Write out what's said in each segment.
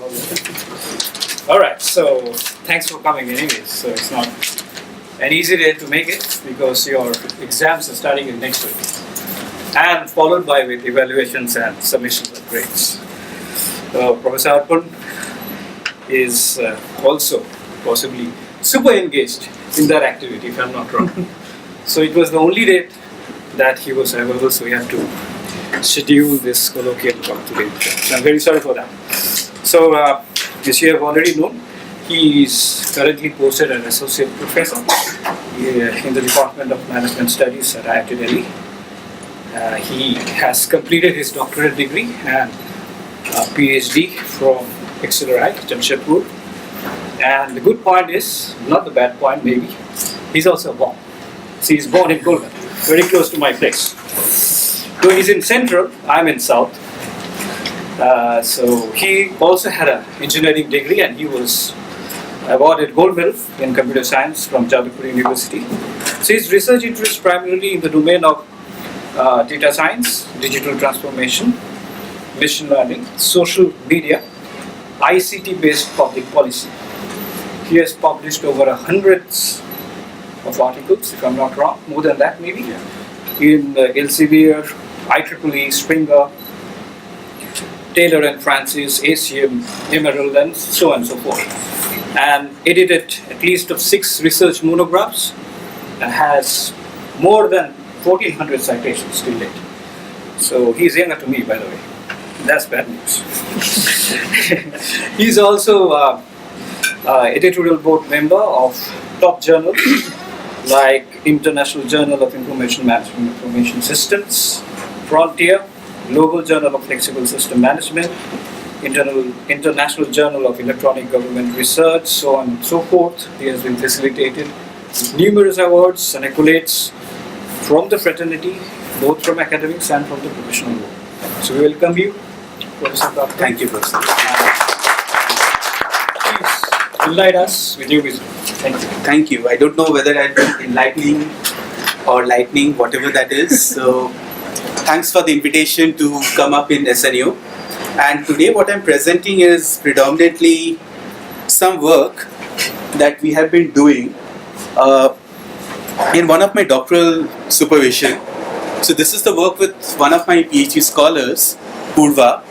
All right, so thanks for coming anyways. So it's not an easy day to make it because your exams are starting in next week and followed by with evaluations and submissions of grades. Professor Arpan is also possibly super engaged in that activity, if I'm not wrong. So it was the only date that he was available, so we have to schedule this colloquial talk today. So I'm very sorry for that. So, as you have already known, he is currently posted as associate professor in the Department of Management Studies at IIT Delhi. He has completed his doctorate degree and PhD from XLRI, Jamshedpur. And the good point is, not the bad point maybe, he's also born. So he's born in Kolkata, very close to my place. So he's in Central, I'm in South. So he also had an engineering degree and he was awarded gold medal in computer science from Jadavpur University. So his research interests primarily in the domain of data science, digital transformation, machine learning, social media, ICT-based public policy. He has published over hundreds of articles, if I'm not wrong, more than that maybe, in Elsevier, IEEE, Springer, Taylor and Francis, ACM, Emerald, and so on and so forth. And edited at least of 6 research monographs and has more than 1,400 citations till date. So he's younger to me, by the way. That's bad news. He's also editorial board member of top journals like International Journal of Information Management Information Systems, Frontier, Global Journal of Flexible System Management, International Journal of Electronic Government Research, so on and so forth. He has been facilitated with numerous awards and accolades from the fraternity, both from academics and from the professional world. So we welcome you, Professor Arpan. Thank you, Professor. Please enlighten us with your wisdom. Thank you. Thank you. I don't know whether I've been enlightening or lightning, whatever that is. So thanks for the invitation to come up in SNU. And today what I'm presenting is predominantly some work that we have been doing in one of my doctoral supervision. So this is the work with one of my PhD scholars, Purva,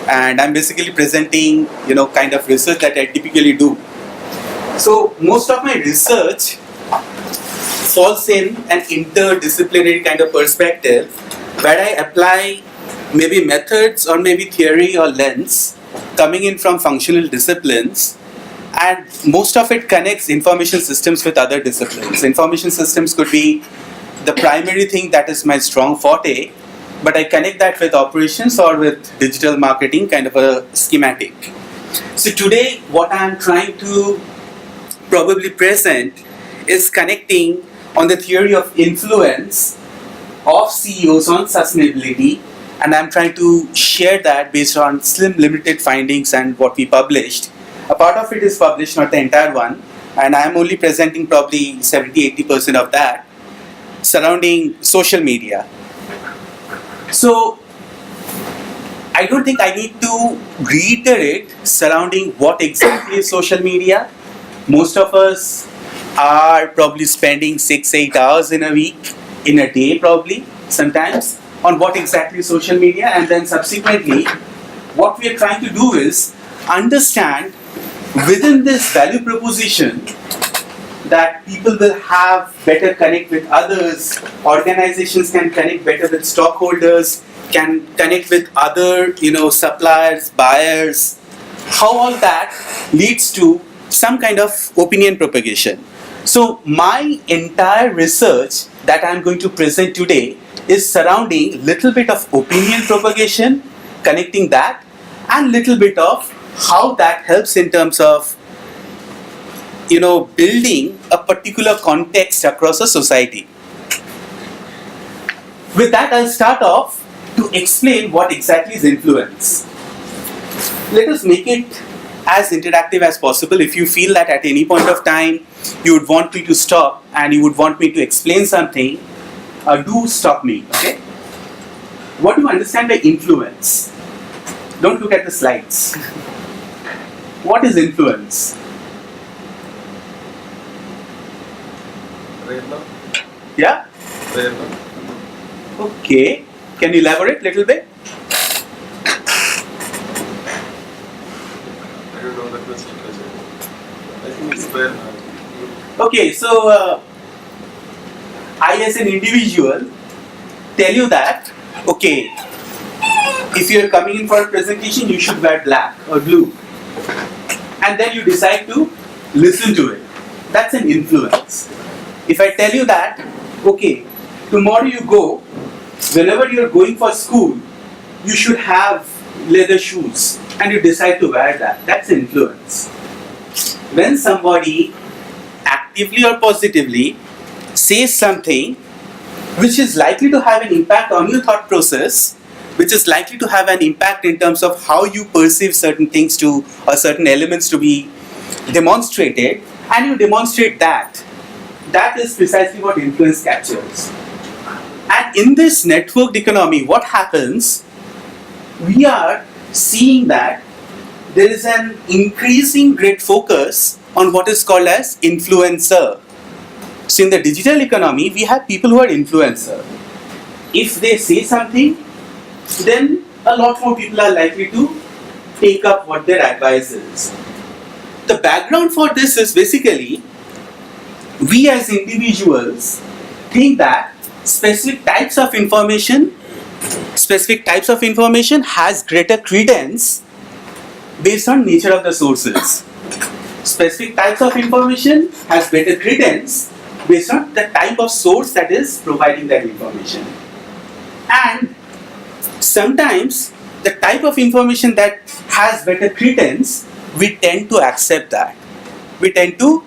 and I'm basically presenting, kind of research that I typically do. So most of my research falls in an interdisciplinary kind of perspective where I apply maybe methods or maybe theory or lens coming in from functional disciplines, and most of it connects information systems with other disciplines. Information systems could be the primary thing that is my strong forte, but I connect that with operations or with digital marketing, kind of a schematic. So today what I am trying to probably present is connecting on the theory of influence of CEOs on sustainability, and I'm trying to share that based on slim limited findings and what we published. A part of it is published, not the entire one, and I'm only presenting probably 70-80% of that surrounding social media. So I don't think I need to reiterate surrounding what exactly is social media. Most of us are probably spending 6-8 hours in a week, in a day probably, sometimes, on what exactly is social media, and then subsequently what we are trying to do is understand within this value proposition that people will have better connect with others, organizations can connect better with stockholders, can connect with other suppliers, buyers, how all that leads to some kind of opinion propagation. So my entire research that I'm going to present today is surrounding little bit of opinion propagation, connecting that, and little bit of how that helps in terms of building a particular context across a society. With that, I'll start off to explain what exactly is influence. Let us make it as interactive as possible. If you feel that at any point of time you would want me to stop and you would want me to explain something, do stop me, okay? What do you understand by influence? Don't look at the slides. What is influence? Yeah? Okay. Can you elaborate a little bit? I don't know the question. I think it's fair. Okay, so I as an individual tell you that, okay, if you are coming in for a presentation, you should wear black or blue. And then you decide to listen to it. That's an influence. If I tell you that, okay, tomorrow you go, whenever you are going for school, you should have leather shoes, and you decide to wear that. That's influence. When somebody actively or positively says something which is likely to have an impact on your thought process, which is likely to have an impact in terms of how you perceive certain things to, or certain elements to be demonstrated, and you demonstrate that, that is precisely what influence captures. And in this networked economy, what happens? We are seeing that there is an increasing great focus on what is called as influencer. So in the digital economy, we have people who are influencer. If they say something, then a lot more people are likely to take up what their advice is. The background for this is basically, we as individuals think that specific types of information has greater credence based on nature of the sources. Specific types of information has better credence based on the type of source that is providing that information. And sometimes the type of information that has better credence, we tend to accept that. We tend to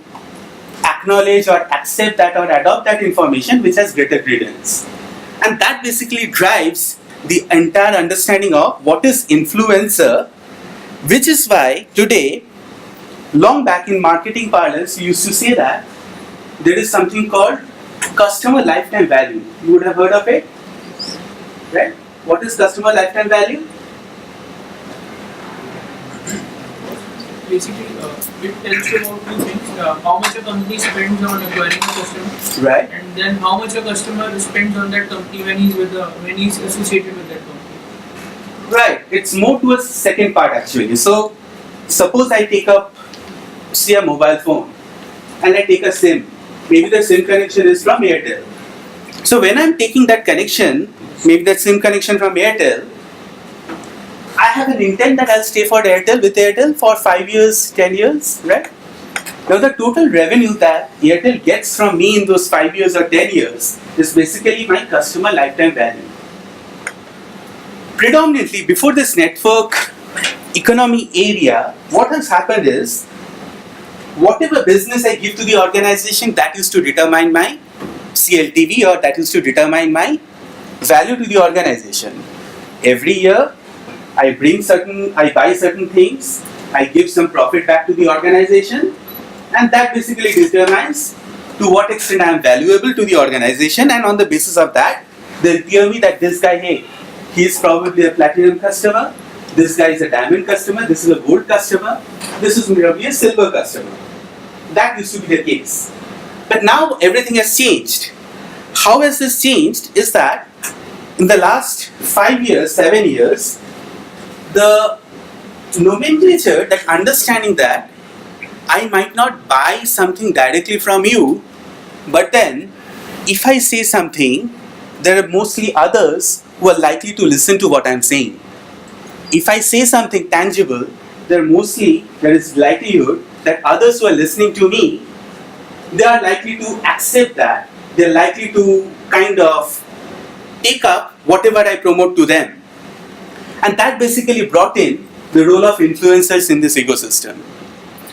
acknowledge or accept that or adopt that information which has greater credence. And that basically drives the entire understanding of what is influencer, which is why today, long back in marketing parlance, we used to say that there is something called customer lifetime value. You would have heard of it, right? What is customer lifetime value? Basically, it tells you about two things: how much a company spends on acquiring a customer, Right. and then how much a customer spends on that company when he's associated with that company. Right. It's more towards the second part actually. So, suppose I take up, say, a mobile phone, and I take a SIM. Maybe the SIM connection is from Airtel. So when I'm taking that connection, maybe that SIM connection from Airtel, I have an intent that I'll stay with Airtel for 5 years, 10 years, right? Now the total revenue that Airtel gets from me in those 5 years or 10 years is basically my customer lifetime value. Predominantly, before this network economy area, what has happened is, whatever business I give to the organization, that used to determine my CLTV, or that used to determine my value to the organization. Every year, I buy certain things, I give some profit back to the organization, and that basically determines to what extent I am valuable to the organization, and on the basis of that, they'll tell me that this guy, hey, he's probably a platinum customer, this guy is a diamond customer, this is a gold customer, this is probably a silver customer. That used to be the case. But now everything has changed. How has this changed is that in the last 5 years, 7 years, the nomenclature, that understanding that I might not buy something directly from you, but then if I say something, there are mostly others who are likely to listen to what I'm saying. If I say something tangible, there is likelihood that others who are listening to me, they are likely to accept that. They're likely to kind of take up whatever I promote to them. And that basically brought in the role of influencers in this ecosystem.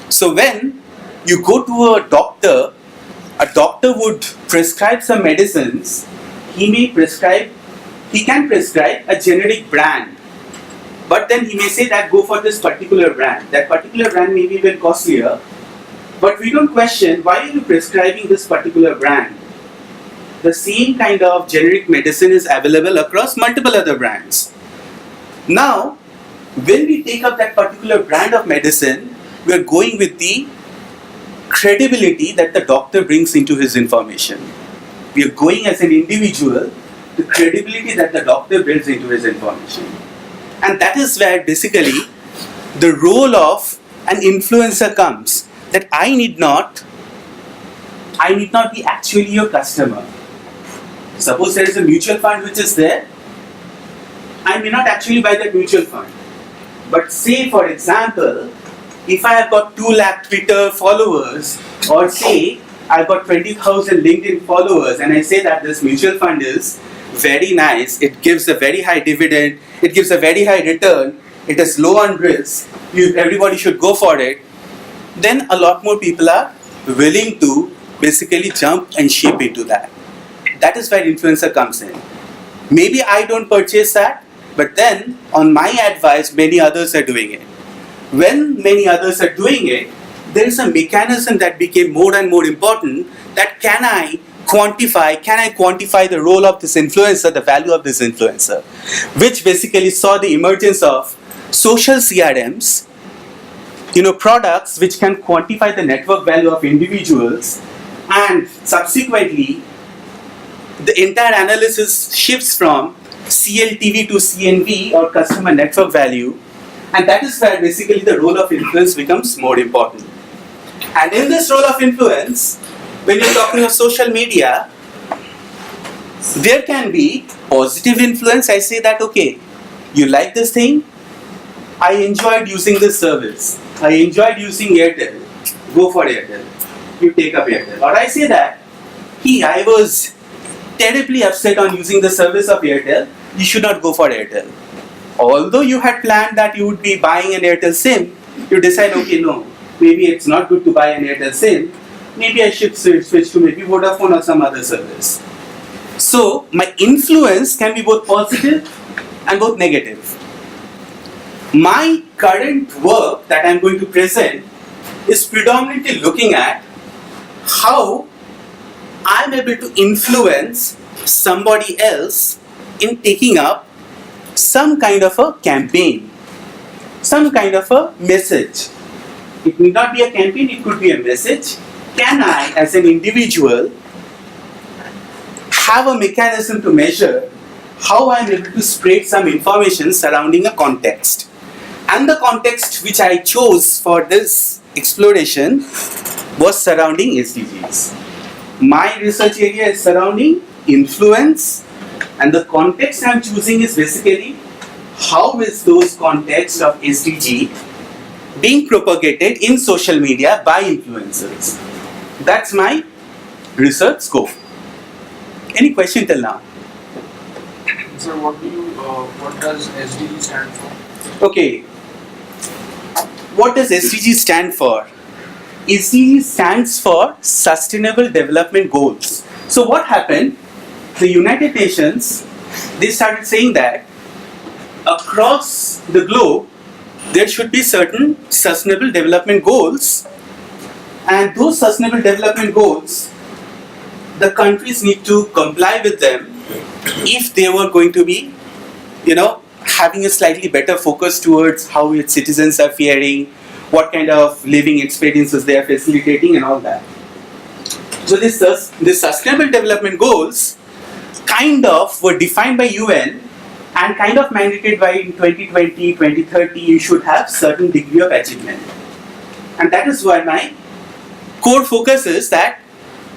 So when you go to a doctor would prescribe some medicines. He can prescribe a generic brand, but then he may say that go for this particular brand. That particular brand may be even costlier, but we don't question why are you prescribing this particular brand. The same kind of generic medicine is available across multiple other brands. Now, when we take up that particular brand of medicine, we are going with the credibility that the doctor brings into his information. We are going as an individual, the credibility that the doctor brings into his information. And that is where basically the role of an influencer comes, that I need not be actually your customer. Suppose there is a mutual fund which is there, I may not actually buy that mutual fund. But say for example, if I have got 2 lakh Twitter followers, or say I've got 20,000 LinkedIn followers, and I say that this mutual fund is very nice, it gives a very high dividend, it gives a very high return, it is low on risk, everybody should go for it, then a lot more people are willing to basically jump and shape into that. That is where influencer comes in. Maybe I don't purchase that, but then on my advice, many others are doing it. When many others are doing it, there is a mechanism that became more and more important, that can I quantify the role of this influencer, the value of this influencer, which basically saw the emergence of social CRMs, products which can quantify the network value of individuals, and subsequently the entire analysis shifts from CLTV to CNV, or customer network value, and that is where basically the role of influence becomes more important. And in this role of influence, when you're talking of social media, there can be positive influence. I say that, okay, you like this thing, I enjoyed using this service, I enjoyed using Airtel, go for Airtel, you take up Airtel. Or I say that, I was terribly upset on using the service of Airtel, you should not go for Airtel. Although you had planned that you would be buying an Airtel SIM, you decide, okay, no, maybe it's not good to buy an Airtel SIM, maybe I should switch to maybe Vodafone or some other service. So my influence can be both positive and both negative. My current work that I'm going to present is predominantly looking at how I'm able to influence somebody else in taking up some kind of a campaign, some kind of a message. It need not be a campaign, it could be a message. Can I, as an individual, have a mechanism to measure how I'm able to spread some information surrounding a context? And the context which I chose for this exploration was surrounding SDGs. My research area is surrounding influence, and the context I'm choosing is basically how is those contexts of SDG being propagated in social media by influencers. That's my research scope. Any question till now? Sir, what does SDG stand for? Okay. What does SDG stand for? SDG stands for Sustainable Development Goals. So what happened? The United Nations, they started saying that across the globe, there should be certain sustainable development goals, and those sustainable development goals, the countries need to comply with them if they were going to be, having a slightly better focus towards how its citizens are faring, what kind of living experiences they are facilitating, and all that. So this sustainable development goals kind of were defined by UN and kind of mandated by in 2020, 2030, you should have certain degree of achievement. And that is why my core focus is that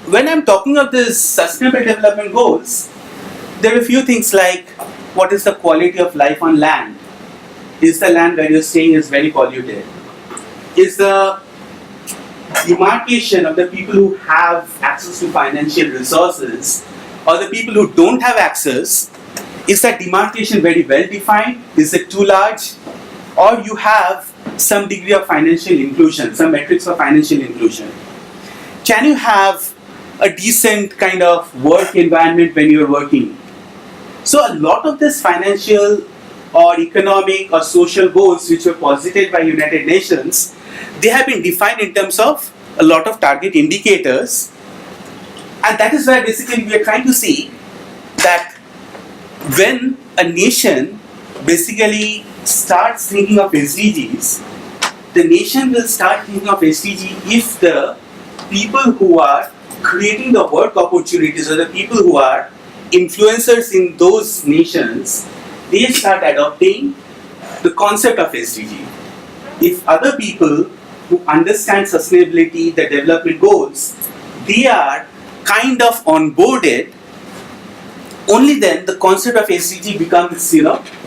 when I'm talking of these sustainable development goals, there are a few things like, what is the quality of life on land? Is the land where you're staying is very polluted? Is the demarcation of the people who have access to financial resources or the people who don't have access, is that demarcation very well defined? Is it too large? Or you have some degree of financial inclusion, some metrics for financial inclusion? Can you have a decent kind of work environment when you're working? So a lot of this financial or economic or social goals which were posited by United Nations, they have been defined in terms of a lot of target indicators, and that is where basically we are trying to see that when a nation basically starts thinking of SDGs, the nation will start thinking of SDG if the people who are creating the work opportunities or the people who are influencers in those nations, they start adopting the concept of SDG. If other people who understand sustainability, the development goals, they are kind of onboarded, only then the concept of SDG becomes,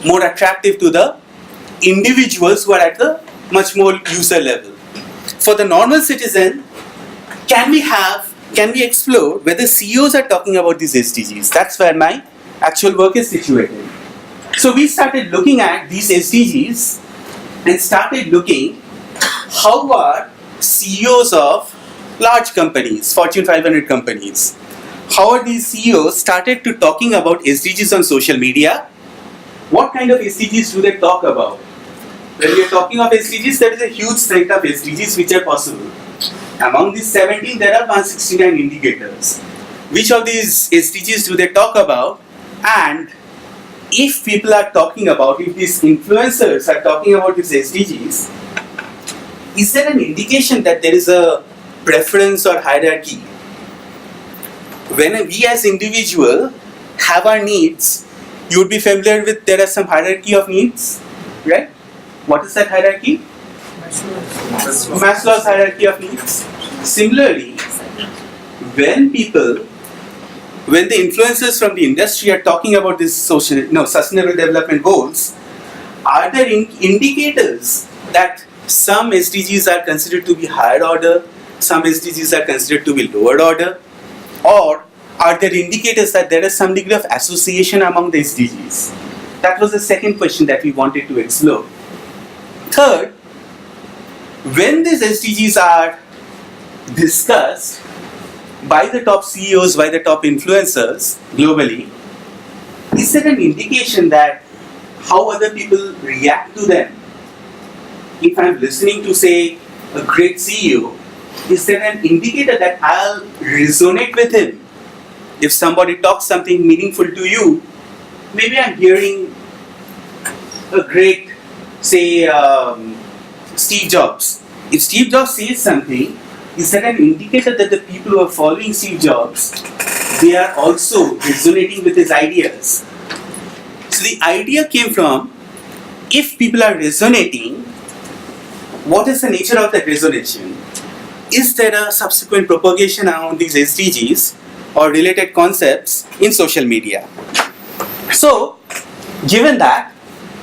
more attractive to the individuals who are at the much more user level. For the normal citizen, can we explore whether CEOs are talking about these SDGs? That's where my actual work is situated. So we started looking at these SDGs and started looking how are CEOs of large companies, Fortune 500 companies, how are these CEOs started to talking about SDGs on social media? What kind of SDGs do they talk about? When we are talking of SDGs, there is a huge set of SDGs which are possible. Among these 17, there are 169 indicators. Which of these SDGs do they talk about? And if people are talking about, if these influencers are talking about these SDGs, is there an indication that there is a preference or hierarchy? When we as individual have our needs, you would be familiar with there are some hierarchy of needs, right? What is that hierarchy? Maslow's hierarchy of needs. Similarly, when the influencers from the industry are talking about these sustainable development goals, are there indicators that some SDGs are considered to be higher order, some SDGs are considered to be lower order, or are there indicators that there is some degree of association among the SDGs? That was the second question that we wanted to explore. Third, when these SDGs are discussed by the top CEOs, by the top influencers globally, is there an indication that how other people react to them? If I'm listening to, say, a great CEO, is there an indicator that I'll resonate with him? If somebody talks something meaningful to you, maybe I'm hearing a great, say, Steve Jobs. If Steve Jobs says something, is that an indicator that the people who are following Steve Jobs, they are also resonating with his ideas? So the idea came from, if people are resonating, what is the nature of that resonation? Is there a subsequent propagation around these SDGs or related concepts in social media? So, given that,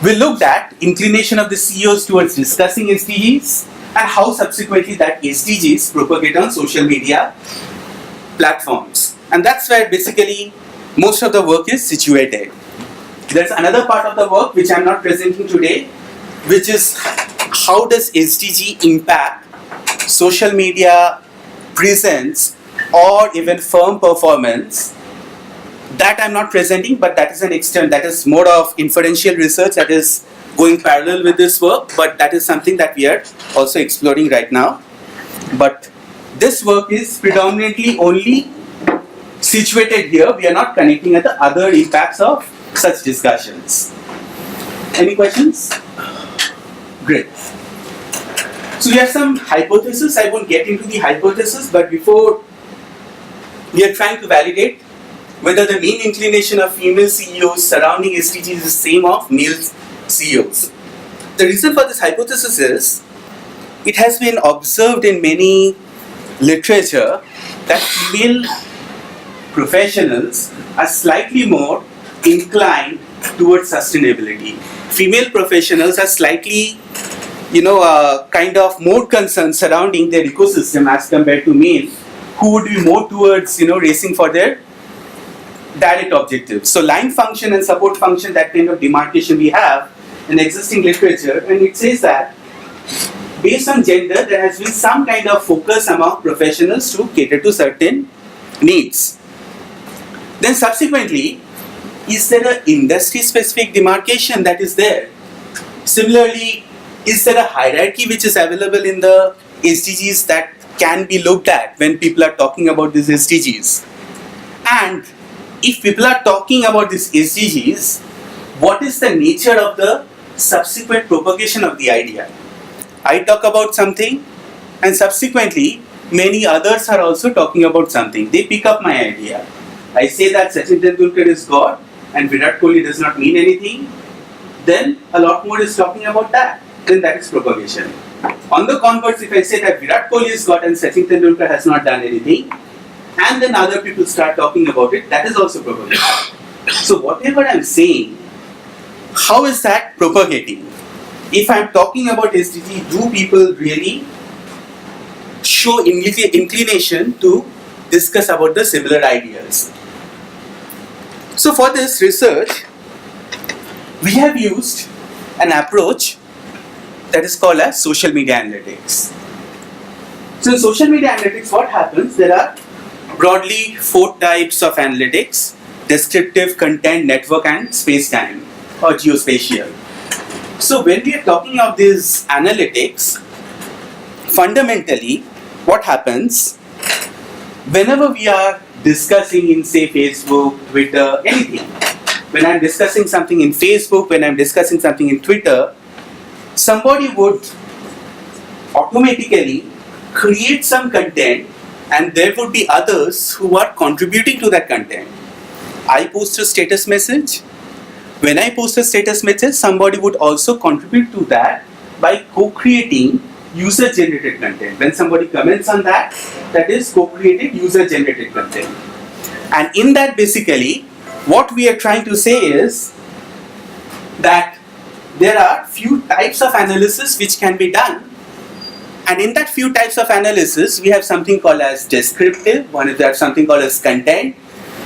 we looked at inclination of the CEOs towards discussing SDGs and how subsequently that SDGs propagate on social media platforms. And that's where basically most of the work is situated. There's another part of the work which I'm not presenting today, which is how does SDG impact social media presence or even firm performance. That I'm not presenting, but that is an extent, that is more of inferential research that is going parallel with this work, but that is something that we are also exploring right now. But this work is predominantly only situated here. We are not connecting at the other impacts of such discussions. Any questions? Great. So we have some hypotheses. I won't get into the hypothesis, but before we are trying to validate whether the mean inclination of female CEOs surrounding SDGs is the same of male CEOs. The reason for this hypothesis is, it has been observed in many literature that female professionals are slightly more inclined towards sustainability. Female professionals are slightly, kind of more concerned surrounding their ecosystem as compared to male, who would be more towards, racing for their direct objectives. So line function and support function, that kind of demarcation we have in existing literature, and it says that based on gender, there has been some kind of focus among professionals to cater to certain needs. Then subsequently, is there an industry-specific demarcation that is there? Similarly, is there a hierarchy which is available in the SDGs that can be looked at when people are talking about these SDGs? And if people are talking about these SDGs, what is the nature of the subsequent propagation of the idea? I talk about something, and subsequently many others are also talking about something. They pick up my idea. I say that Sachin Tendulkar is God and Virat Kohli does not mean anything. Then a lot more is talking about that. Then that is propagation. On the converse, if I say that Virat Kohli is God and Sachin Tendulkar has not done anything, and then other people start talking about it, that is also propagation. So whatever I am saying, how is that propagating? If I am talking about SDG, do people really show inclination to discuss about the similar ideas? So for this research, we have used an approach that is called as social media analytics. So in social media analytics, what happens? There are broadly 4 types of analytics: descriptive, content, network, and space-time or geospatial. So when we are talking of these analytics, fundamentally what happens whenever we are discussing in, say, Facebook, Twitter, anything, when I'm discussing something in Facebook, when I'm discussing something in Twitter, somebody would automatically create some content and there would be others who are contributing to that content. I post a status message. When I post a status message, somebody would also contribute to that by co-creating user-generated content. When somebody comments on that, that is co-created user-generated content. And in that, basically, what we are trying to say is that there are few types of analysis which can be done. And in that few types of analysis, we have something called as descriptive, we have something called as content,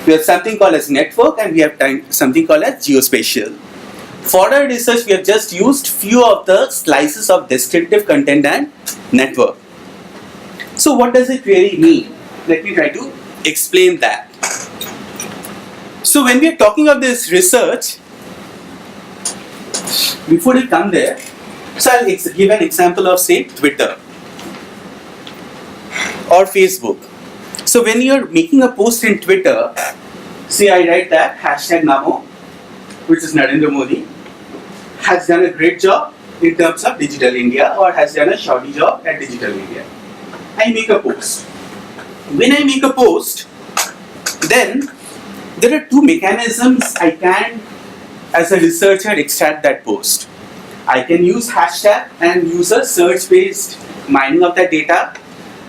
we have something called as network, and we have something called as geospatial. For our research, we have just used few of the slices of descriptive, content, and network. So what does it really mean? Let me try to explain that. So when we are talking of this research, before we come there, so I'll give an example of, say, Twitter or Facebook. So when you're making a post in Twitter, say I write that hashtag Namo, which is Narendra Modi, has done a great job in terms of digital India or has done a shoddy job at digital India. I make a post. When I make a post, then there are 2 mechanisms I can, as a researcher, extract that post. I can use hashtag and use a search-based mining of that data.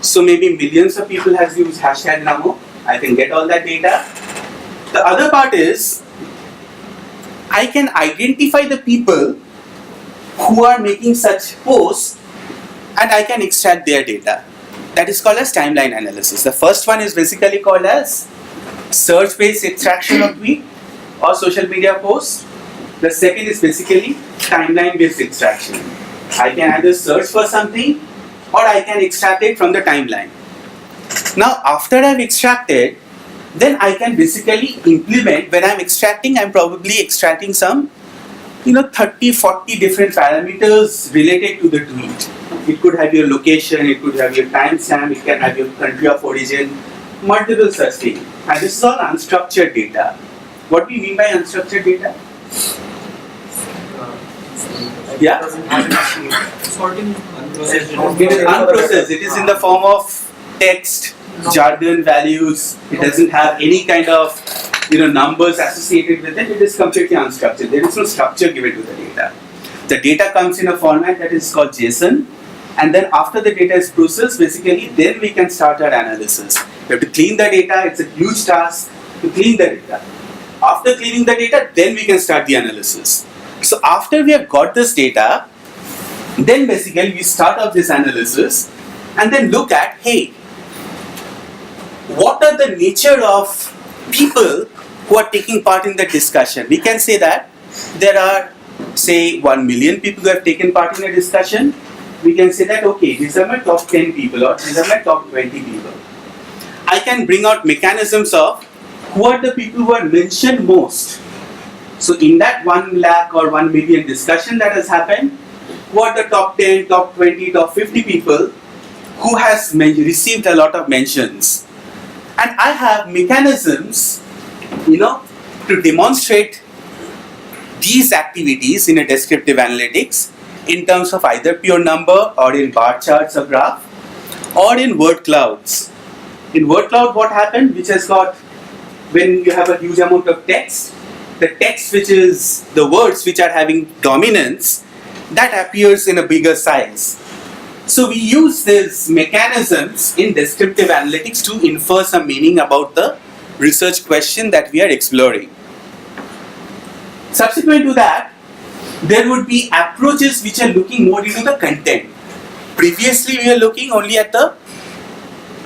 So maybe millions of people has used hashtag Namo. I can get all that data. The other part is I can identify the people who are making such posts and I can extract their data. That is called as timeline analysis. The first one is basically called as search-based extraction of tweet or social media posts. The second is basically timeline-based extraction. I can either search for something or I can extract it from the timeline. Now after I've extracted, then I can basically implement. When I'm extracting, I'm probably extracting some 30, 40 different parameters related to the tweet. It could have your location, it could have your timestamp, it can have your country of origin, multiple such things. And this is all unstructured data. What do we mean by unstructured data? Yeah? Sorting. It is unprocessed. It is in the form of text, jargon, values. It doesn't have any kind of numbers associated with it. It is completely unstructured. There is no structure given to the data. The data comes in a format that is called JSON, and then after the data is processed, basically then we can start our analysis. We have to clean the data. It's a huge task to clean the data. After cleaning the data, then we can start the analysis. So after we have got this data, then basically we start off this analysis and then look at, hey, what are the nature of people who are taking part in the discussion? We can say that there are, say, 1 million people who have taken part in a discussion. We can say that, okay, these are my top 10 people or these are my top 20 people. I can bring out mechanisms of who are the people who are mentioned most. So in that 1 lakh or 1 million discussion that has happened, who are the top 10, top 20, top 50 people who has received a lot of mentions. And I have mechanisms, to demonstrate these activities in a descriptive analytics in terms of either pure number or in bar charts or graph or in word clouds. In word cloud, what happened, which has got, when you have a huge amount of text, the text which is the words which are having dominance, that appears in a bigger size. So we use these mechanisms in descriptive analytics to infer some meaning about the research question that we are exploring. Subsequent to that, there would be approaches which are looking more into the content. Previously, we were looking only at the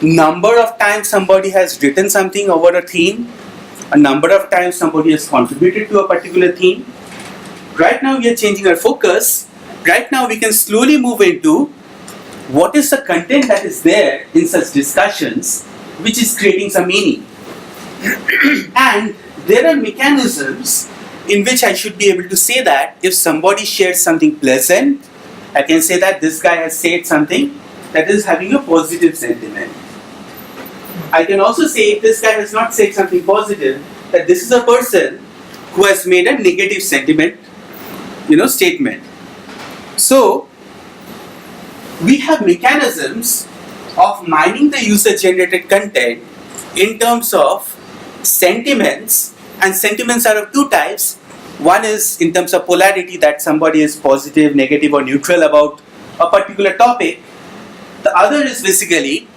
number of times somebody has written something over a theme, a number of times somebody has contributed to a particular theme. Right now, we are changing our focus. Right now, we can slowly move into what is the content that is there in such discussions which is creating some meaning. And there are mechanisms in which I should be able to say that if somebody shares something pleasant, I can say that this guy has said something that is having a positive sentiment. I can also say if this guy has not said something positive, that this is a person who has made a negative sentiment, statement. So, we have mechanisms of mining the user-generated content in terms of sentiments, and sentiments are of two types. One is in terms of polarity, that somebody is positive, negative, or neutral about a particular topic. The other is basically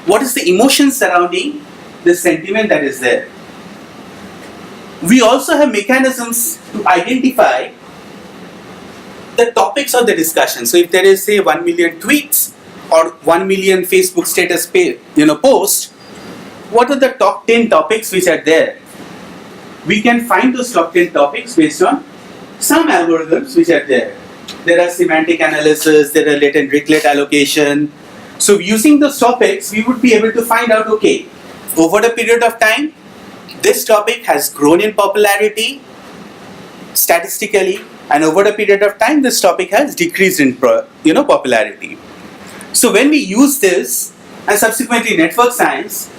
what is the emotion surrounding the sentiment that is there. We also have mechanisms to identify the topics of the discussion. So if there is, say, 1 million tweets or 1 million Facebook status posts, what are the top 10 topics which are there? We can find those top 10 topics based on some algorithms which are there. There are semantic analysis, there are latent Dirichlet allocation. So using those topics, we would be able to find out, okay, over a period of time, this topic has grown in popularity statistically, and over a period of time, this topic has decreased in popularity. So when we use this, and subsequently network science,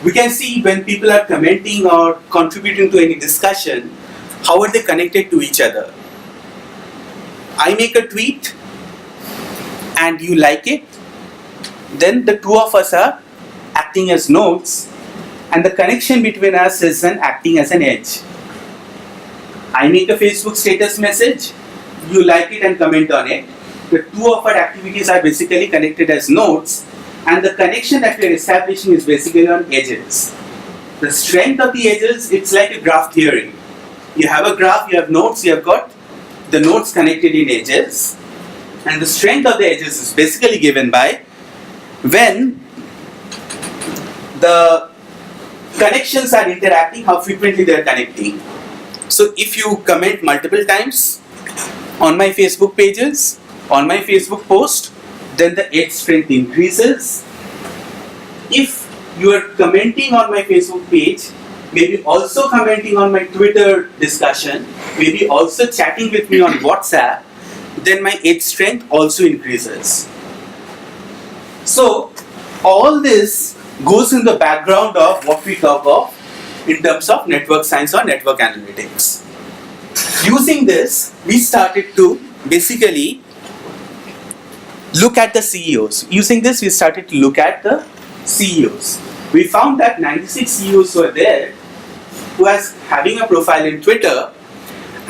we can see when people are commenting or contributing to any discussion, how are they connected to each other. I make a tweet and you like it, then the two of us are acting as nodes, and the connection between us is then acting as an edge. I make a Facebook status message, you like it and comment on it. The two of our activities are basically connected as nodes, and the connection that we are establishing is basically on edges. The strength of the edges, it's like a graph theory. You have a graph, you have nodes, you have got the nodes connected in edges, and the strength of the edges is basically given by when the connections are interacting, how frequently they are connecting. So if you comment multiple times on my Facebook pages, on my Facebook post, then the edge strength increases. If you are commenting on my Facebook page, maybe also commenting on my Twitter discussion, maybe also chatting with me on WhatsApp, then my edge strength also increases. So all this goes in the background of what we talk of in terms of network science or network analytics. Using this, we started to basically look at the CEOs. Using this, we started to look at the CEOs. We found that 96 CEOs were there who was having a profile in Twitter,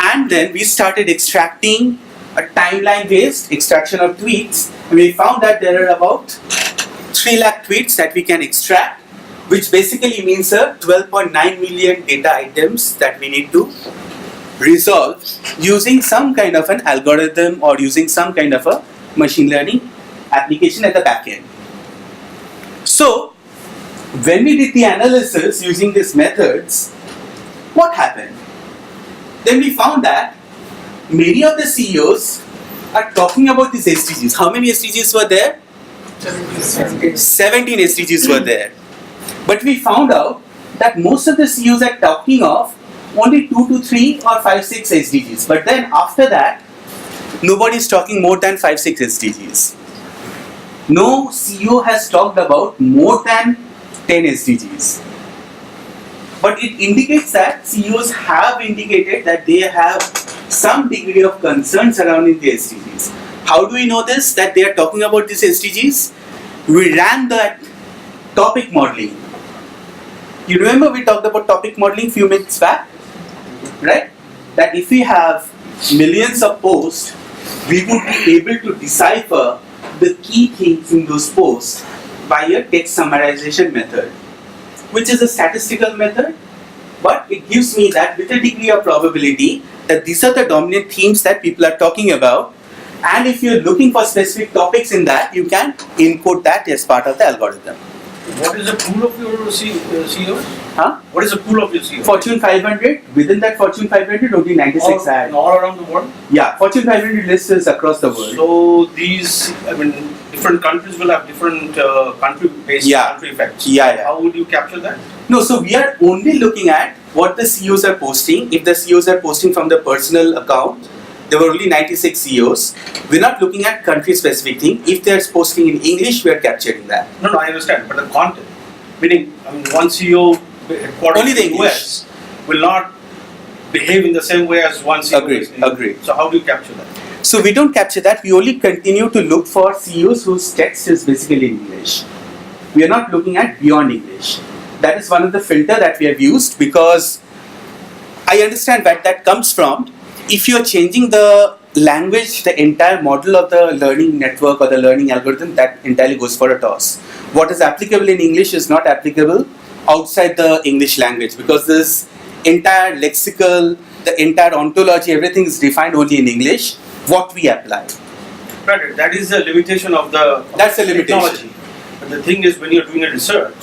and then we started extracting a timeline-based extraction of tweets, and we found that there are about 3 lakh tweets that we can extract, which basically means 12.9 million data items that we need to resolve using some kind of an algorithm or using some kind of a machine learning application at the back end. So, when we did the analysis using these methods, what happened? Then we found that many of the CEOs are talking about these SDGs. How many SDGs were there? 17 SDGs were there. But we found out that most of the CEOs are talking of only 2 to 3 or 5, 6 SDGs. But then after that, nobody is talking more than 5, 6 SDGs. No CEO has talked about more than 10 SDGs. But it indicates that CEOs have indicated that they have some degree of concern surrounding the SDGs. How do we know this, that they are talking about these SDGs? We ran that topic modeling. You remember we talked about topic modeling few minutes back? Right? That if we have millions of posts, we would be able to decipher the key things in those posts by a text summarization method, which is a statistical method, but it gives me that with a degree of probability that these are the dominant themes that people are talking about, and if you're looking for specific topics in that, you can encode that as part of the algorithm. What is the pool of your CEOs? Huh? What is the pool of your CEOs? Fortune 500, within that Fortune 500 only 96 had. All around the world? Yeah, Fortune 500 list is across the world. So these, different countries will have different country-based country effects. Yeah. How would you capture that? No, so we are only looking at what the CEOs are posting. If the CEOs are posting from the personal account, there were only 96 CEOs. We're not looking at country-specific thing. If they're posting in English, we are capturing that. No, I understand, but the content, meaning one CEO headquartered Only the in English. US will not behave in the same way as one CEO. Agreed. So how do you capture that? So we don't capture that. We only continue to look for CEOs whose text is basically in English. We are not looking at beyond English. That is one of the filter that we have used, because I understand where that comes from. If you are changing the language, the entire model of the learning network or the learning algorithm, that entirely goes for a toss. What is applicable in English is not applicable outside the English language, because this entire lexical, the entire ontology, everything is defined only in English. What we apply. Right, that is the limitation of the That's a limitation. technology. But the thing is, when you're doing a research,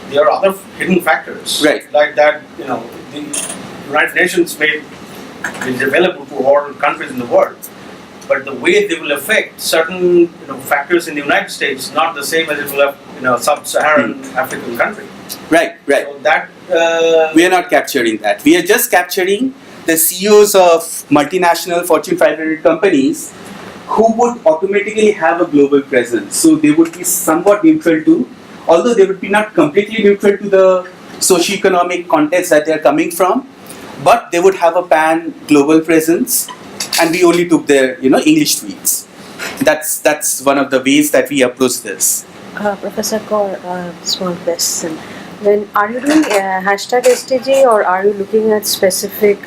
there are other hidden factors. Right. Like that, the United Nations made is available to all countries in the world, but the way they will affect certain factors in the United States not the same as it will have in a sub-Saharan African country. Right. So that We are not capturing that. We are just capturing the CEOs of multinational Fortune 500 companies who would automatically have a global presence. So they would be somewhat neutral to, although they would be not completely neutral to the socio-economic context that they are coming from, but they would have a pan-global presence, and we only took their English tweets. That's one of the ways that we approach this. Professor Kaur, small question. When are you doing hashtag SDG, or are you looking at specific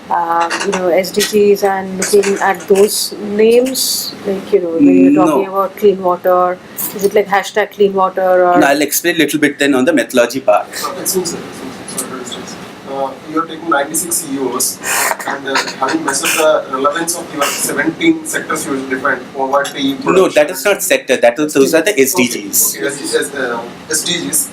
SDGs and looking at those names? Like when you're talking about clean water, is it like hashtag clean water? Or I'll explain a little bit then on the methodology part. Excuse me. You are taking 96 CEOs and having measured the relevance of your 17 sectors you defined, poverty, production. No, that is not sector. Those are the SDGs. Okay, SDGs.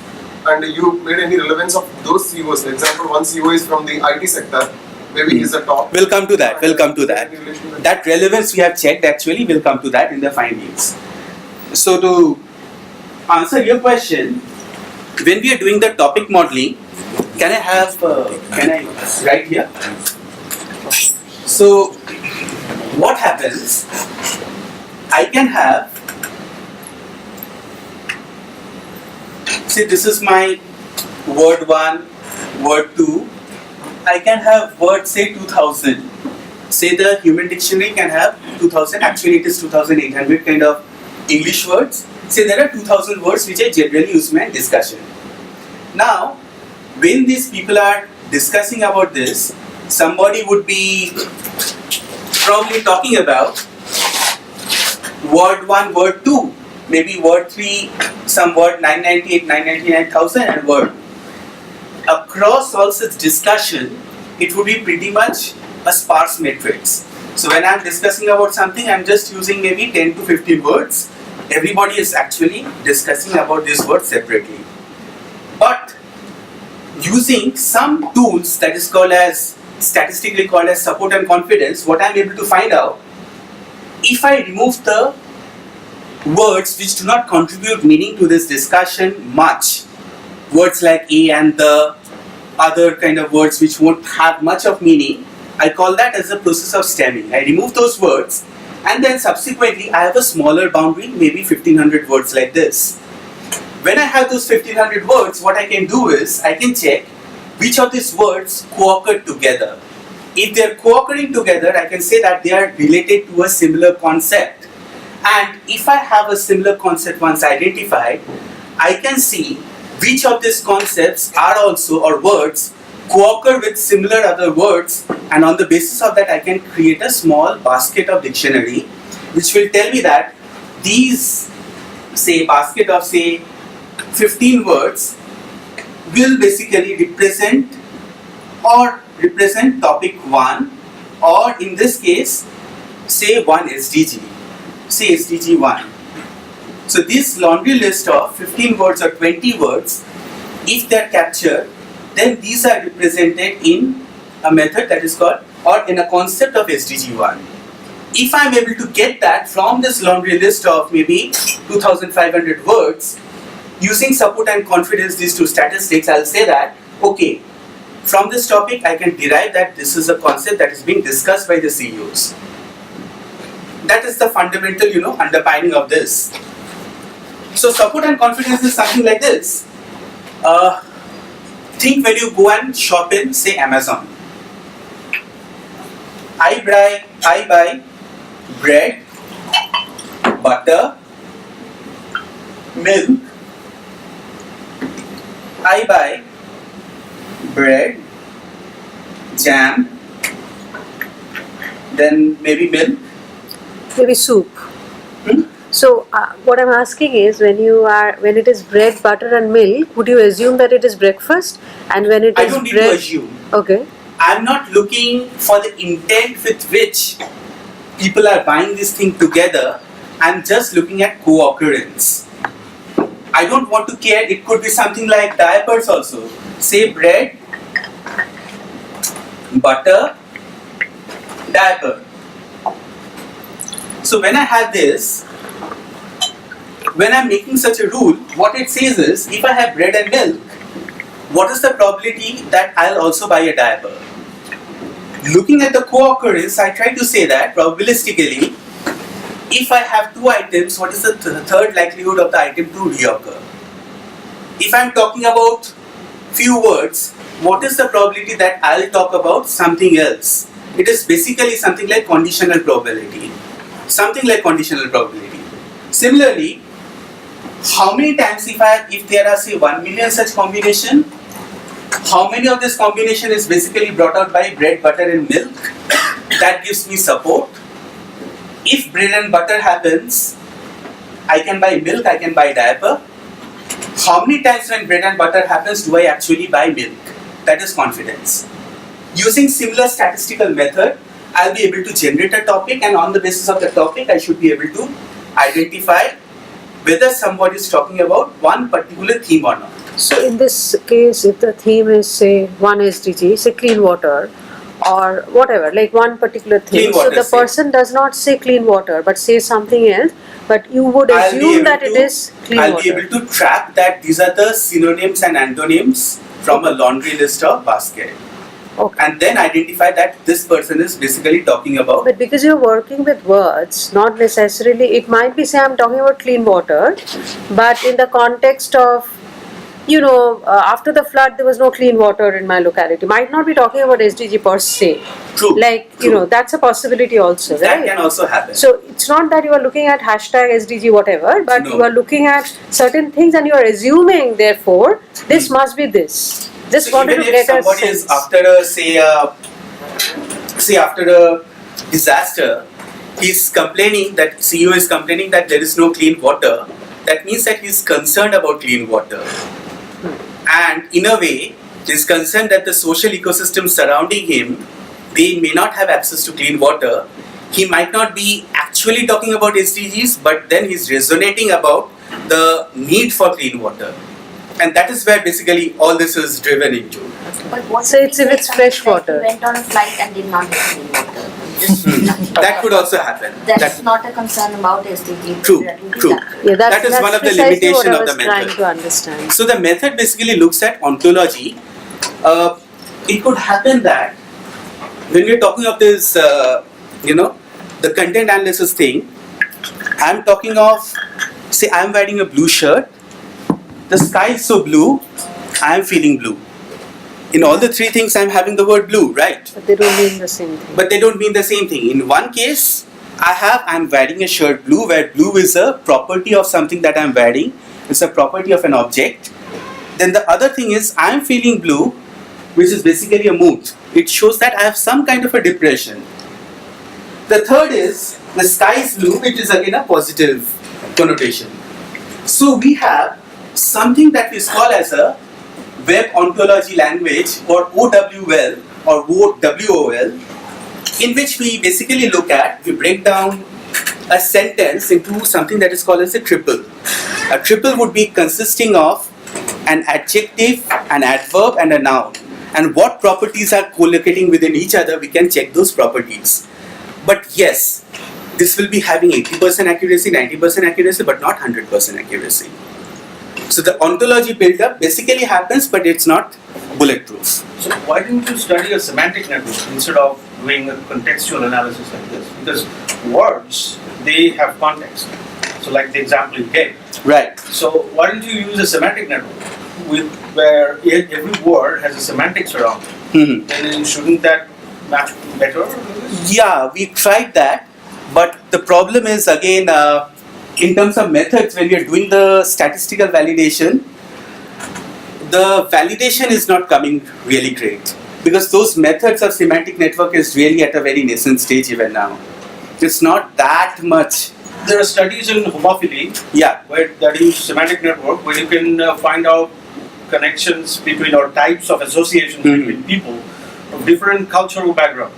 And you made any relevance of those CEOs? For example, one CEO is from the IT sector. Maybe he's a top. We'll come to that. That relevance we have checked. Actually, we'll come to that in the findings. So to answer your question, when we are doing the topic modeling, can I write here? So what happens, I can have, say this is my word 1, word 2, I can have word say 2000. Say the human dictionary can have 2000, actually it is 2800 kind of English words. Say there are 2000 words which I generally use in my discussion. Now, when these people are discussing about this, somebody would be probably talking about word 1, word 2, maybe word 3, some word 998, 999,000 and word. Across all such discussion, it would be pretty much a sparse matrix. So when I'm discussing about something, I'm just using maybe 10 to 15 words. Everybody is actually discussing about this word separately. But using some tools that is statistically called as support and confidence, what I'm able to find out, if I remove the words which do not contribute meaning to this discussion much, words like a and the, other kind of words which won't have much of meaning, I call that as a process of stemming. I remove those words and then subsequently I have a smaller boundary, maybe 1500 words like this. When I have those 1500 words, what I can do is I can check which of these words co-occur together. If they are co-occurring together, I can say that they are related to a similar concept. And if I have a similar concept once identified, I can see which of these concepts are also, or words, co-occur with similar other words, and on the basis of that I can create a small basket of dictionary which will tell me that these, say, basket of say 15 words will basically represent topic 1, or in this case say one SDG, say SDG 1. So this laundry list of 15 words or 20 words, if they are captured, then these are represented in a method that is called, or in a concept of SDG 1. If I am able to get that from this laundry list of maybe 2500 words, using support and confidence, these two statistics, I'll say that, okay, from this topic I can derive that this is a concept that is being discussed by the CEOs. That is the fundamental, underpinning of this. So support and confidence is something like this. Think when you go and shop in, say, Amazon. I buy bread, butter, milk. I buy bread, jam, then maybe milk. Maybe soup. So what I'm asking is, when it is bread, butter and milk, would you assume that it is breakfast? And when it is I don't need to assume. Okay. I'm not looking for the intent with which people are buying this thing together. I'm just looking at co-occurrence. I don't want to care. It could be something like diapers also. Say bread, butter, diaper. So when I have this, when I'm making such a rule, what it says is, if I have bread and milk, what is the probability that I'll also buy a diaper? Looking at the co-occurrence, I try to say that probabilistically, if I have two items, what is the third likelihood of the item to reoccur? If I'm talking about few words, what is the probability that I'll talk about something else? It is basically something like conditional probability. Something like conditional probability. Similarly, how many times if there are say 1 million such combination, how many of this combination is basically brought out by bread, butter and milk? That gives me support. If bread and butter happens, I can buy milk, I can buy diaper. How many times when bread and butter happens do I actually buy milk? That is confidence. Using similar statistical method, I'll be able to generate a topic, and on the basis of the topic I should be able to identify whether somebody is talking about one particular theme or not. So in this case, if the theme is say one SDG, say clean water, or whatever, like one particular thing, so the person does not say clean water but say something else, but you would assume that it is clean water. I'll be able to track that these are the synonyms and antonyms from a laundry list of basket. Okay. And then identify that this person is basically talking about. But because you're working with words, not necessarily, it might be say I'm talking about clean water, but in the context of, after the flood there was no clean water in my locality. Might not be talking about SDG per se. True. Like, True. That's a possibility also, right? That can also happen. So it's not that you are looking at hashtag SDG whatever, but you are looking at certain things and you are assuming, therefore, this must be this. Just so wanted even to if get a somebody sense. is after a disaster, he's complaining that CEO is complaining that there is no clean water. That means that he's concerned about clean water. And in a way, he's concerned that the social ecosystem surrounding him, they may not have access to clean water. He might not be actually talking about SDGs, but then he's resonating about the need for clean water. And that is where basically all this is driven into. But what So it's if it's fresh water. He went on a flight and did not get clean water. That could also happen. That's not a concern about SDG. True. Yeah, That is one of the precisely limitations what I of was the trying method. to understand. So the method basically looks at ontology. It could happen that when we're talking of this, the content analysis thing, I'm talking of, say I'm wearing a blue shirt, the sky is so blue, I'm feeling blue. In all the three things, I'm having the word blue, right? But they don't mean the same thing. But they don't mean the same thing. In one case, I'm wearing a shirt blue, where blue is a property of something that I'm wearing. It's a property of an object. Then the other thing is, I'm feeling blue, which is basically a mood. It shows that I have some kind of a depression. The third is, the sky is blue, which is again a positive connotation. So we have something that we call as a web ontology language, or OWL or WOL, in which we basically we break down a sentence into something that is called as a triple. A triple would be consisting of an adjective, an adverb, and a noun. And what properties are co-locating within each other, we can check those properties. But yes, this will be having 80% accuracy, 90% accuracy, but not 100% accuracy. So the ontology build-up basically happens, but it's not bulletproof. So why didn't you study a semantic network instead of doing a contextual analysis like this? Because words, they have context. So like the example you gave. Right. So why didn't you use a semantic network where every word has a semantics around it? Mm-hmm. Then shouldn't that match better? Yeah, we tried that, but the problem is again, in terms of methods, when we are doing the statistical validation, the validation is not coming really great, because those methods of semantic network is really at a very nascent stage even now. It's not that much. There are studies in homophily where that use semantic network, where you can find out connections between or types of associations between people of different cultural background.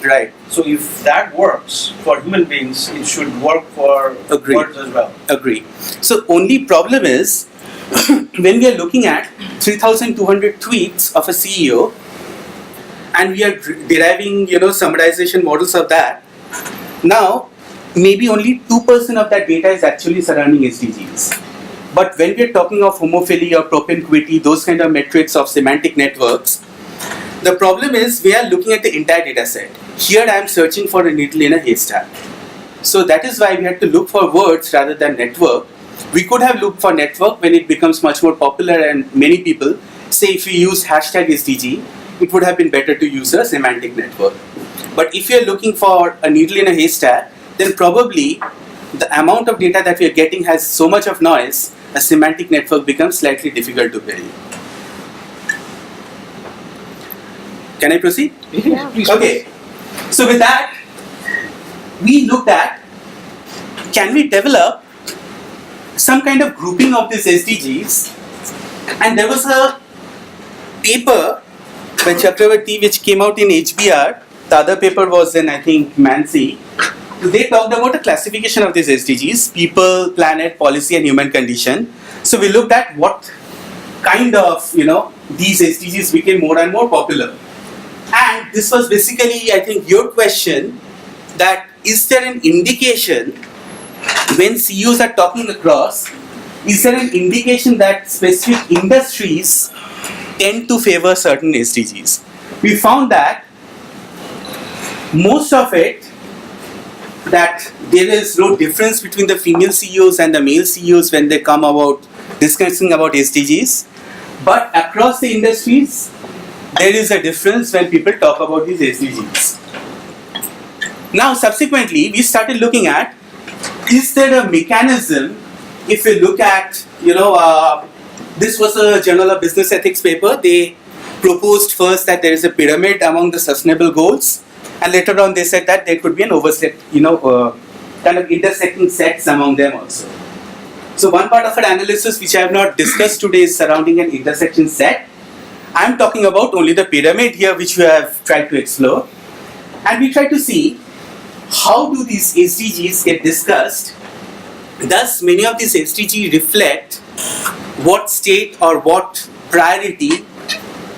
Right. So if that works for human beings, it should work for words as well. Agree. So only problem is when we are looking at 3,200 tweets of a CEO, and we are deriving, summarization models of that. Now, maybe only 2% of that data is actually surrounding SDGs. But when we are talking of homophily or propinquity, those kind of metrics of semantic networks, the problem is we are looking at the entire data set. Here I am searching for a needle in a haystack. So that is why we had to look for words rather than network. We could have looked for network when it becomes much more popular and many people say if we use hashtag SDG, it would have been better to use a semantic network. But if you are looking for a needle in a haystack, then probably the amount of data that we are getting has so much of noise, a semantic network becomes slightly difficult to build. Can I proceed? Yeah. Okay. So with that, we looked at, can we develop some kind of grouping of these SDGs? And there was a paper by Chakravarti which came out in HBR. The other paper was in, I think, Mansi. They talked about a classification of these SDGs: people, planet, policy, and human condition. So we looked at what kind of, these SDGs became more and more popular. And this was basically, I think, your question, that is there an indication when CEOs are talking across, is there an indication that specific industries tend to favor certain SDGs? We found that most of it, that there is no difference between the female CEOs and the male CEOs when they come about discussing about SDGs. But across the industries, there is a difference when people talk about these SDGs. Now, subsequently, we started looking at, is there a mechanism, if we look at, this was a Journal of Business Ethics paper. They proposed first that there is a pyramid among the sustainable goals, and later on they said that there could be an overset, kind of intersecting sets among them also. So one part of our analysis which I have not discussed today is surrounding an intersection set. I am talking about only the pyramid here which we have tried to explore, and we try to see how do these SDGs get discussed. Thus, many of these SDGs reflect what state or what priority